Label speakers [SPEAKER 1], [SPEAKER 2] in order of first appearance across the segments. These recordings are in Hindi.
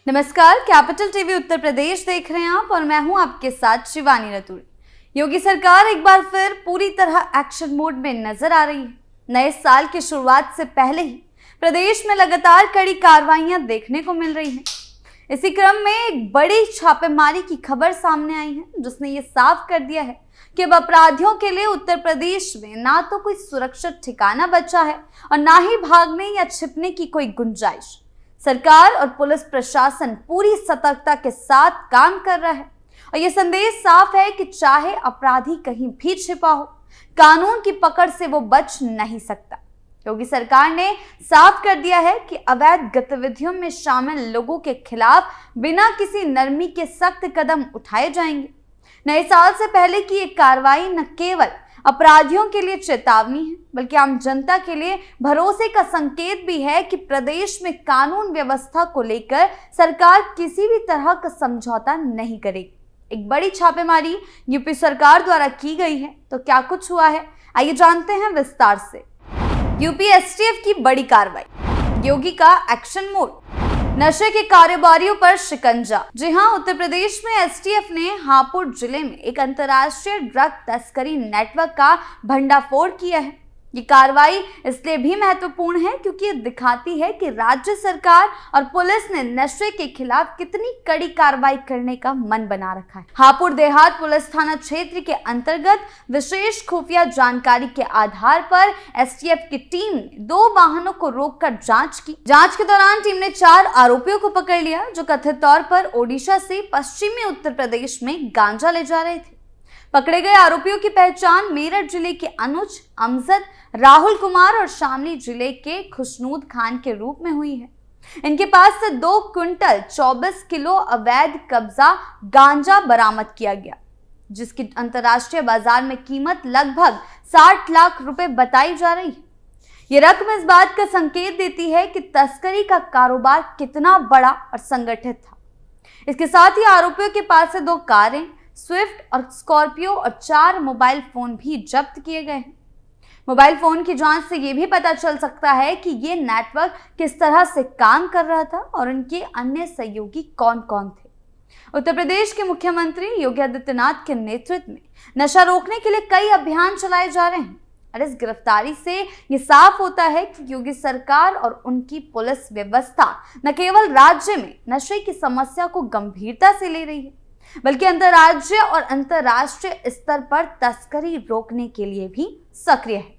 [SPEAKER 1] नमस्कार, कैपिटल टीवी उत्तर प्रदेश देख रहे हैं आप और मैं हूं आपके साथ शिवानी रतूड़ी। योगी सरकार एक बार फिर पूरी तरह एक्शन मोड में नजर आ रही है। नए साल की शुरुआत से पहले ही प्रदेश में लगातार कड़ी कार्रवाइयां देखने को मिल रही हैं। इसी क्रम में एक बड़ी छापेमारी की खबर सामने आई है, जिसने ये साफ कर दिया है कि अब अपराधियों के लिए उत्तर प्रदेश में ना तो कोई सुरक्षित ठिकाना बचा है और ना ही भागने या छिपने की कोई गुंजाइश। सरकार और पुलिस प्रशासन पूरी सतर्कता के साथ काम कर रहा है और यह संदेश साफ है कि चाहे अपराधी कहीं भी छिपा हो, कानून की पकड़ से वो बच नहीं सकता। योगी सरकार ने साफ कर दिया है कि अवैध गतिविधियों में शामिल लोगों के खिलाफ बिना किसी नरमी के सख्त कदम उठाए जाएंगे। नए साल से पहले की एक कार्रवाई न केवल अपराधियों के लिए चेतावनी है, बल्कि आम जनता के लिए भरोसे का संकेत भी है कि प्रदेश में कानून व्यवस्था को लेकर सरकार किसी भी तरह का समझौता नहीं करेगी। एक बड़ी छापेमारी यूपी सरकार द्वारा की गई है, तो क्या कुछ हुआ है, आइए जानते हैं विस्तार से। यूपी एसटीएफ की बड़ी कार्रवाई, योगी का एक्शन मोड, नशे के कारोबारियों पर शिकंजा। जी हां, उत्तर प्रदेश में एसटीएफ ने हापुड़ जिले में एक अंतर्राष्ट्रीय ड्रग तस्करी नेटवर्क का भंडाफोड़ किया है। ये कार्रवाई इसलिए भी महत्वपूर्ण है क्योंकि ये दिखाती है कि राज्य सरकार और पुलिस ने नशे के खिलाफ कितनी कड़ी कार्रवाई करने का मन बना रखा है। हापुड़ देहात पुलिस थाना क्षेत्र के अंतर्गत विशेष खुफिया जानकारी के आधार पर एसटीएफ की टीम ने 2 वाहनों को रोककर जांच की। जांच के दौरान टीम ने 4 आरोपियों को पकड़ लिया, जो कथित तौर पर ओडिशा से पश्चिमी उत्तर प्रदेश में गांजा ले जा रहे थे। पकड़े गए आरोपियों की पहचान मेरठ जिले के अनुज, अमजद, राहुल कुमार और शामली जिले के खुशनूद खान के रूप में हुई है। इनके पास से 2 क्विंटल 24 किलो अवैध कब्जा गांजा बरामद किया गया, जिसकी अंतर्राष्ट्रीय बाजार में कीमत लगभग 60 लाख रुपए बताई जा रही है। ये रकम इस बात का संकेत देती है कि तस्करी का कारोबार कितना बड़ा और संगठित था। इसके साथ ही आरोपियों के पास से 2 कारें, स्विफ्ट और स्कॉर्पियो और 4 मोबाइल फोन भी जब्त किए गए हैं। मोबाइल फोन की जांच से यह भी पता चल सकता है कि ये नेटवर्क किस तरह से काम कर रहा था और उनके अन्य सहयोगी कौन कौन थे। उत्तर प्रदेश के मुख्यमंत्री योगी आदित्यनाथ के नेतृत्व में नशा रोकने के लिए कई अभियान चलाए जा रहे हैं और इस गिरफ्तारी से ये साफ होता है कि योगी सरकार और उनकी पुलिस व्यवस्था न केवल राज्य में नशे की समस्या को गंभीरता से ले रही है, बल्कि अंतर्राज्यीय और अंतर्राष्ट्रीय स्तर पर तस्करी रोकने के लिए भी सक्रिय है।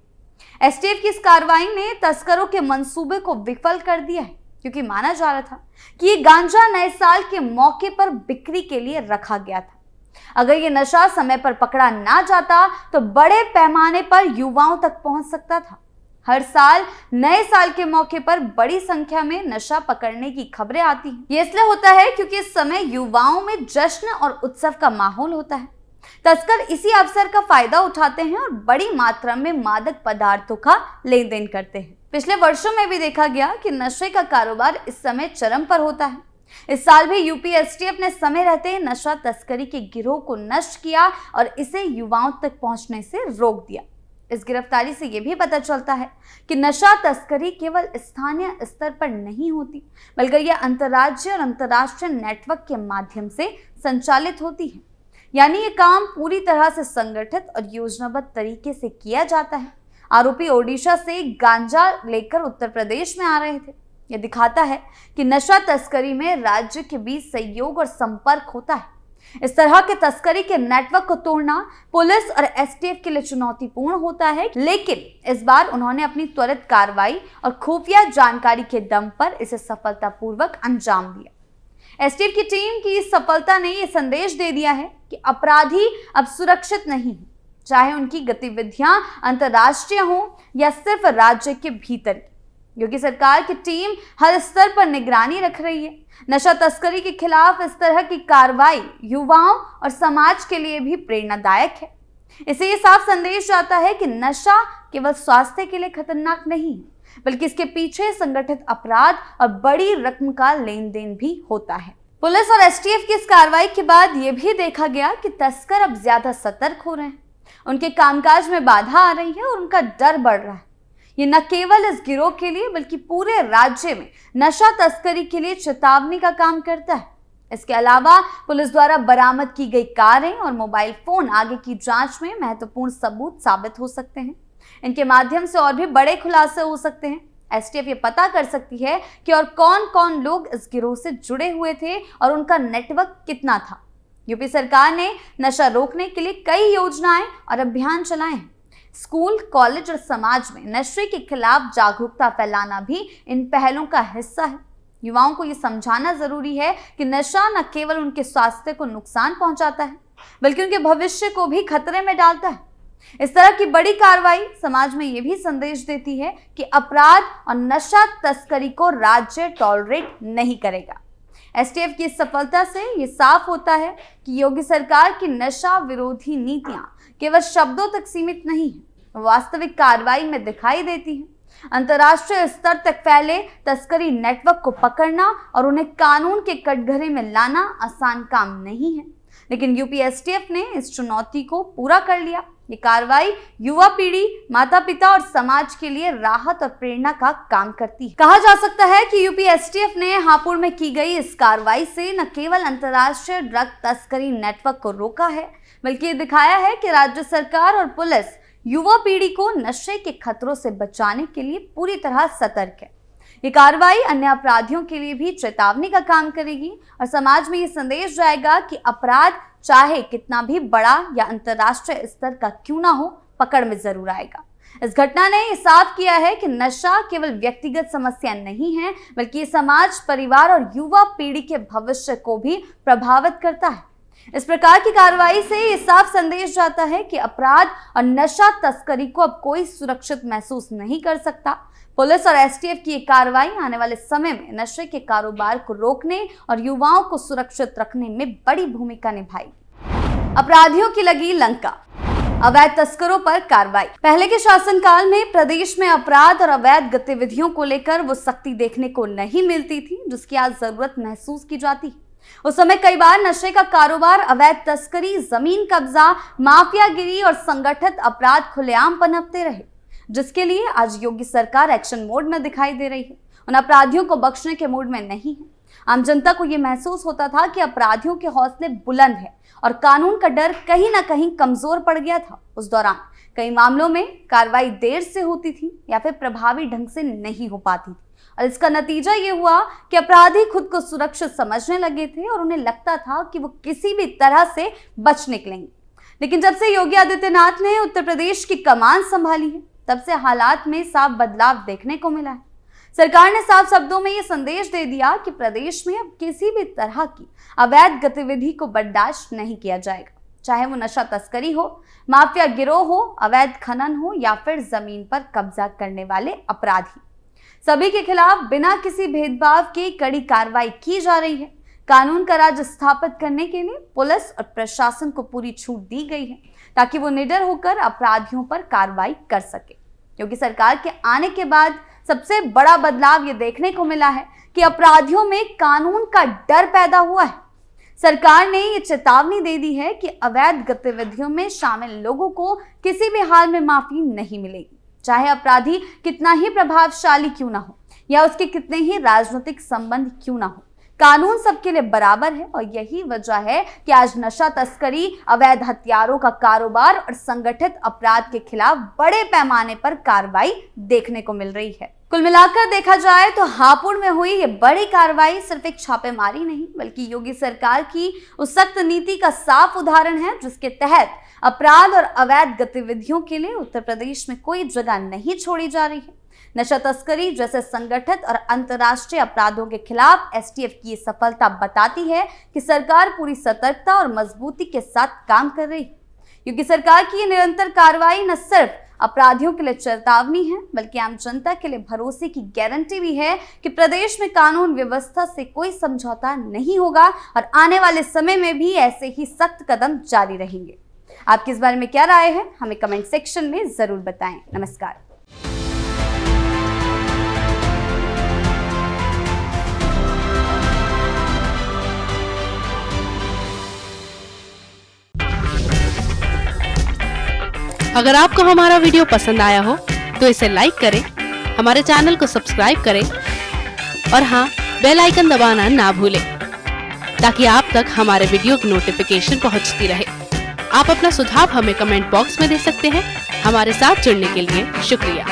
[SPEAKER 1] एसटीएफ की इस कार्रवाई ने तस्करों के मंसूबे को विफल कर दिया है, क्योंकि माना जा रहा था कि ये गांजा नए साल के मौके पर बिक्री के लिए रखा गया था। अगर ये नशा समय पर पकड़ा ना जाता तो बड़े पैमाने पर युवाओं तक पहुंच सकता था। हर साल नए साल के मौके पर बड़ी संख्या में नशा पकड़ने की खबरें आती हैं। ये इसलिए होता है क्योंकि इस समय युवाओं में जश्न और उत्सव का माहौल होता है। तस्कर इसी अवसर का फायदा उठाते हैं और बड़ी मात्रा में मादक पदार्थों का लेन देन करते हैं। पिछले वर्षों में भी देखा गया कि नशे का कारोबार इस समय चरम पर होता है। इस साल भी यूपी एसटीएफ ने समय रहते नशा तस्करी के गिरोह को नष्ट किया और इसे युवाओं तक पहुंचने से रोक दिया। इस गिरफ्तारी से यह भी पता चलता है कि नशा तस्करी केवल स्थानीय स्तर पर नहीं होती, बल्कि यह अंतर्राज्यीय और अंतर्राष्ट्रीय नेटवर्क के माध्यम से संचालित होती है। यानी ये काम पूरी तरह से संगठित और योजनाबद्ध तरीके से किया जाता है। आरोपी ओडिशा से गांजा लेकर उत्तर प्रदेश में आ रहे थे। यह दिखाता है कि नशा तस्करी में राज्य के बीच सहयोग और संपर्क होता है। इस तरह के तस्करी के नेटवर्क को तोड़ना पुलिस और एसटीएफ के लिए चुनौतीपूर्ण होता है, लेकिन इस बार उन्होंने अपनी त्वरित कार्रवाई और खुफिया जानकारी के दम पर इसे सफलतापूर्वक अंजाम दिया। एसटीएफ की टीम की इस सफलता ने यह संदेश दे दिया है कि अपराधी अब सुरक्षित नहीं है, चाहे उनकी गतिविधियां अंतर्राष्ट्रीय हों या सिर्फ राज्य के भीतर। योगी सरकार की टीम हर स्तर पर निगरानी रख रही है। नशा तस्करी के खिलाफ इस तरह की कार्रवाई युवाओं और समाज के लिए भी प्रेरणादायक है। इससे ये साफ संदेश जाता है कि नशा केवल स्वास्थ्य के लिए खतरनाक नहीं है, बल्कि इसके पीछे संगठित अपराध और बड़ी रकम का लेन देन भी होता है। पुलिस और एसटीएफ की इस कार्रवाई के बाद यह भी देखा गया कि तस्कर अब ज्यादा सतर्क हो रहे हैं, उनके कामकाज में बाधा आ रही है और उनका डर बढ़ रहा है। ये न केवल इस गिरोह के लिए बल्कि पूरे राज्य में नशा तस्करी के लिए चेतावनी का काम करता है। इसके अलावा पुलिस द्वारा बरामद की गई कारें और मोबाइल फोन आगे की जांच में महत्वपूर्ण सबूत साबित हो सकते हैं। इनके माध्यम से और भी बड़े खुलासे हो सकते हैं। एसटीएफ ये पता कर सकती है कि और कौन कौन लोग इस गिरोह से जुड़े हुए थे और उनका नेटवर्क कितना था। यूपी सरकार ने नशा रोकने के लिए कई योजनाएं और अभियान चलाए हैं। स्कूल, कॉलेज और समाज में नशे के खिलाफ जागरूकता फैलाना भी इन पहलों का हिस्सा है। युवाओं को ये समझाना जरूरी है कि नशा न केवल उनके स्वास्थ्य को नुकसान पहुंचाता है बल्कि उनके भविष्य को भी खतरे में डालता है। इस तरह की बड़ी कार्रवाई समाज में यह भी संदेश देती है कि अपराध और नशा तस्करी को राज्य टॉलरेट नहीं करेगा। एसटीएफ की सफलता से ये साफ होता है कि योगी सरकार की नशा विरोधी नीतियां केवल शब्दों तक सीमित नहीं है, वास्तविक कार्रवाई में दिखाई देती है। अंतर्राष्ट्रीय स्तर तक फैले तस्करी नेटवर्क को पकड़ना और उन्हें कानून के कटघरे में लाना आसान काम नहीं है, लेकिन यूपी एसटीएफ ने इस चुनौती को पूरा कर लिया। ये कार्रवाई युवा पीढ़ी, माता पिता और समाज के लिए राहत और प्रेरणा का काम करती है। कहा जा सकता है कि यूपी एसटीएफ ने हापुड़ में की गई इस कार्रवाई से न केवल अंतर्राष्ट्रीय ड्रग तस्करी नेटवर्क को रोका है बल्कि ये दिखाया है कि राज्य सरकार और पुलिस युवा पीढ़ी को नशे के खतरों से बचाने के लिए पूरी तरह सतर्क है। ये कार्रवाई अन्य अपराधियों के लिए भी चेतावनी का काम करेगी और समाज में ये संदेश जाएगा कि अपराध चाहे कितना भी बड़ा या अंतर्राष्ट्रीय स्तर का क्यों ना हो, पकड़ में जरूर आएगा। इस घटना ने ये साफ किया है कि नशा केवल व्यक्तिगत समस्या नहीं है बल्कि ये समाज, परिवार और युवा पीढ़ी के भविष्य को भी प्रभावित करता है। इस प्रकार की कार्रवाई से ये साफ संदेश जाता है कि अपराध और नशा तस्करी को अब कोई सुरक्षित महसूस नहीं कर सकता। पुलिस और एसटीएफ की ये कार्रवाई आने वाले समय में नशे के कारोबार को रोकने और युवाओं को सुरक्षित रखने में बड़ी भूमिका निभाएगी। अपराधियों की लगी लंका, अवैध तस्करों पर कार्रवाई। पहले के शासनकाल में प्रदेश में अपराध और अवैध गतिविधियों को लेकर वो सख्ती देखने को नहीं मिलती थी जिसकी आज जरूरत महसूस की जाती। उस समय कई बार नशे का कारोबार, अवैध तस्करी, जमीन कब्जा, माफियागिरी और संगठित अपराध खुलेआम पनपते रहे, जिसके लिए आज योगी सरकार एक्शन मोड में दिखाई दे रही है। उन अपराधियों को बख्शने के मूड में नहीं है। आम जनता को यह महसूस होता था कि अपराधियों के हौसले बुलंद है और कानून का डर कहीं ना कहीं कमजोर पड़ गया था। उस दौरान कई मामलों में कार्रवाई देर से होती थी या फिर प्रभावी ढंग से नहीं हो पाती थी और इसका नतीजा ये हुआ कि अपराधी खुद को सुरक्षित समझने लगे थे और उन्हें लगता था कि वो किसी भी तरह से बच निकलेंगे। लेकिन जब से योगी आदित्यनाथ ने उत्तर प्रदेश की कमान संभाली है तब से हालात में साफ बदलाव देखने को मिला है। सरकार ने साफ शब्दों में ये संदेश दे दिया कि प्रदेश में अब किसी भी तरह की अवैध गतिविधि को बर्दाश्त नहीं किया जाएगा, चाहे वो नशा तस्करी हो, माफिया गिरोह हो, अवैध खनन हो या फिर जमीन पर कब्जा करने वाले अपराधी। सभी के खिलाफ बिना किसी भेदभाव के कड़ी कार्रवाई की जा रही है। कानून का राज स्थापित करने के लिए पुलिस और प्रशासन को पूरी छूट दी गई है ताकि वो निडर होकर अपराधियों पर कार्रवाई कर सके। योगी सरकार के आने के बाद सबसे बड़ा बदलाव ये देखने को मिला है कि अपराधियों में कानून का डर पैदा हुआ है। सरकार ने ये चेतावनी दे दी है कि अवैध गतिविधियों में शामिल लोगों को किसी भी हाल में माफी नहीं मिलेगी, चाहे अपराधी कितना ही प्रभावशाली क्यों ना हो या उसके कितने ही राजनीतिक संबंध क्यों ना हो। कानून सबके लिए बराबर है और यही वजह है कि आज नशा तस्करी, अवैध हथियारों का कारोबार और संगठित अपराध के खिलाफ बड़े पैमाने पर कार्रवाई देखने को मिल रही है। कुल मिलाकर देखा जाए तो हापुड़ में हुई ये बड़ी कार्रवाई सिर्फ एक छापेमारी नहीं बल्कि योगी सरकार की उस सख्त नीति का साफ उदाहरण है जिसके तहत अपराध और अवैध गतिविधियों के लिए उत्तर प्रदेश में कोई जगह नहीं छोड़ी जा रही है। नशा तस्करी जैसे संगठित और अंतर्राष्ट्रीय अपराधों के खिलाफ एसटीएफ की सफलता बताती है कि सरकार पूरी सतर्कता और मजबूती के साथ काम कर रही है। क्योंकि सरकार की ये निरंतर कार्रवाई न सिर्फ अपराधियों के लिए चेतावनी है बल्कि आम जनता के लिए भरोसे की गारंटी भी है कि प्रदेश में कानून व्यवस्था से कोई समझौता नहीं होगा और आने वाले समय में भी ऐसे ही सख्त कदम जारी रहेंगे। आपकी इस बारे में क्या राय है, हमें कमेंट सेक्शन में जरूर बताएं। नमस्कार।
[SPEAKER 2] अगर आपको हमारा वीडियो पसंद आया हो तो इसे लाइक करें, हमारे चैनल को सब्सक्राइब करें और हाँ, बेल आइकन दबाना ना भूलें ताकि आप तक हमारे वीडियो की नोटिफिकेशन पहुंचती रहे। आप अपना सुझाव हमें कमेंट बॉक्स में दे सकते हैं। हमारे साथ जुड़ने के लिए शुक्रिया।